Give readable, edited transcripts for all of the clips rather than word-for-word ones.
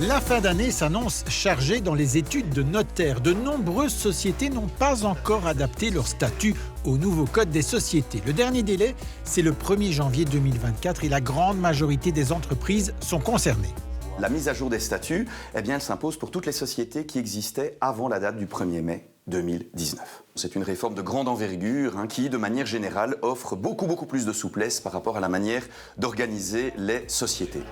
La fin d'année s'annonce chargée dans les études de notaire. De nombreuses sociétés n'ont pas encore adapté leur statut au nouveau code des sociétés. Le dernier délai, c'est le 1er janvier 2024 et la grande majorité des entreprises sont concernées. La mise à jour des statuts, elle s'impose pour toutes les sociétés qui existaient avant la date du 1er mai 2019. C'est une réforme de grande envergure qui, de manière générale, offre beaucoup plus de souplesse par rapport à la manière d'organiser les sociétés.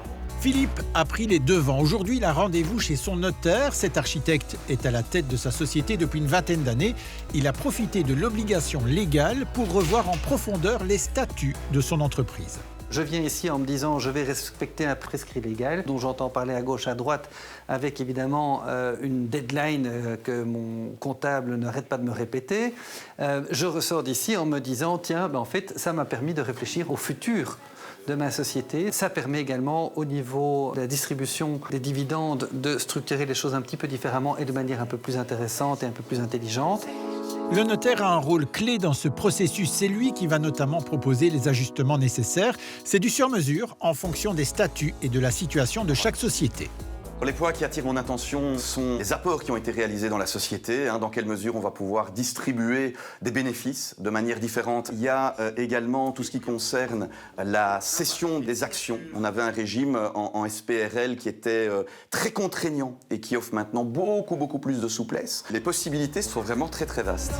Philippe a pris les devants. Aujourd'hui, il a rendez-vous chez son notaire. Cet architecte est à la tête de sa société depuis une vingtaine d'années. Il a profité de l'obligation légale pour revoir en profondeur les statuts de son entreprise. Je viens ici en me disant je vais respecter un prescrit légal dont j'entends parler à gauche, à droite, avec évidemment une deadline que mon comptable n'arrête pas de me répéter. Je ressors d'ici en me disant tiens, en fait, ça m'a permis de réfléchir au futur de ma société. Ça permet également au niveau de la distribution des dividendes de structurer les choses un petit peu différemment et de manière un peu plus intéressante et un peu plus intelligente. Le notaire a un rôle clé dans ce processus. C'est lui qui va notamment proposer les ajustements nécessaires. C'est du sur-mesure en fonction des statuts et de la situation de chaque société. Les points qui attirent mon attention sont les apports qui ont été réalisés dans la société, dans quelle mesure on va pouvoir distribuer des bénéfices de manière différente. Il y a également tout ce qui concerne la cession des actions. On avait un régime en SPRL qui était très contraignant et qui offre maintenant beaucoup plus de souplesse. Les possibilités sont vraiment très vastes.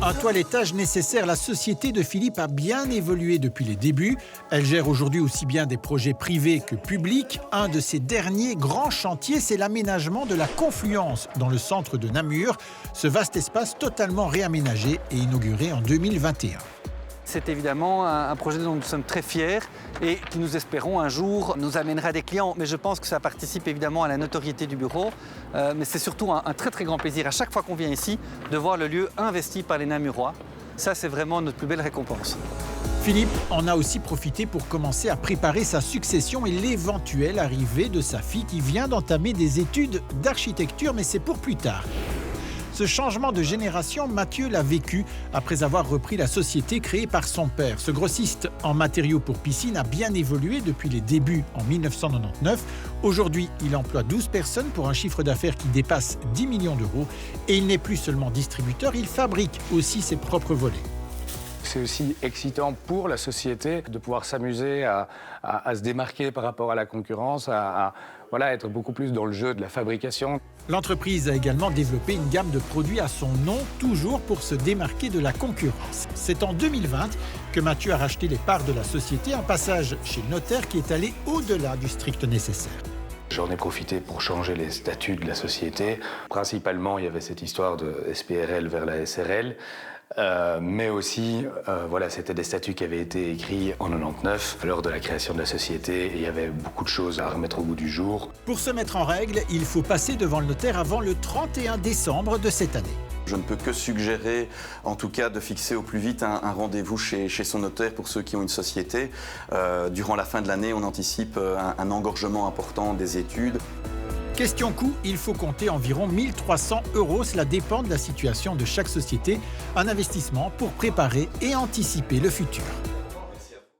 Un toilettage nécessaire, la société de Philippe a bien évolué depuis les débuts. Elle gère aujourd'hui aussi bien des projets privés que publics. Un de ses derniers grands chantiers, c'est l'aménagement de la Confluence dans le centre de Namur. Ce vaste espace totalement réaménagé et inauguré en 2021. C'est évidemment un projet dont nous sommes très fiers et qui, nous espérons, un jour nous amènera des clients. Mais je pense que ça participe évidemment à la notoriété du bureau. Mais c'est surtout un très grand plaisir à chaque fois qu'on vient ici de voir le lieu investi par les Namurois. Ça, c'est vraiment notre plus belle récompense. Philippe en a aussi profité pour commencer à préparer sa succession et l'éventuelle arrivée de sa fille qui vient d'entamer des études d'architecture, mais c'est pour plus tard. Ce changement de génération, Mathieu l'a vécu après avoir repris la société créée par son père. Ce grossiste en matériaux pour piscine a bien évolué depuis les débuts en 1999. Aujourd'hui, il emploie 12 personnes pour un chiffre d'affaires qui dépasse 10 millions d'euros. Et il n'est plus seulement distributeur, il fabrique aussi ses propres volets. C'est aussi excitant pour la société de pouvoir s'amuser à se démarquer par rapport à la concurrence, à être beaucoup plus dans le jeu de la fabrication. L'entreprise a également développé une gamme de produits à son nom, toujours pour se démarquer de la concurrence. C'est en 2020 que Mathieu a racheté les parts de la société, un passage chez le notaire qui est allé au-delà du strict nécessaire. J'en ai profité pour changer les statuts de la société. Principalement, il y avait cette histoire de SPRL vers la SRL. Mais aussi, c'était des statuts qui avaient été écrits en 99 lors de la création de la société et il y avait beaucoup de choses à remettre au goût du jour. Pour se mettre en règle, il faut passer devant le notaire avant le 31 décembre de cette année. Je ne peux que suggérer, en tout cas, de fixer au plus vite un rendez-vous chez son notaire pour ceux qui ont une société. Durant la fin de l'année, on anticipe un engorgement important des études. Question coût, il faut compter environ 1 300 €. Cela dépend de la situation de chaque société. Un investissement pour préparer et anticiper le futur.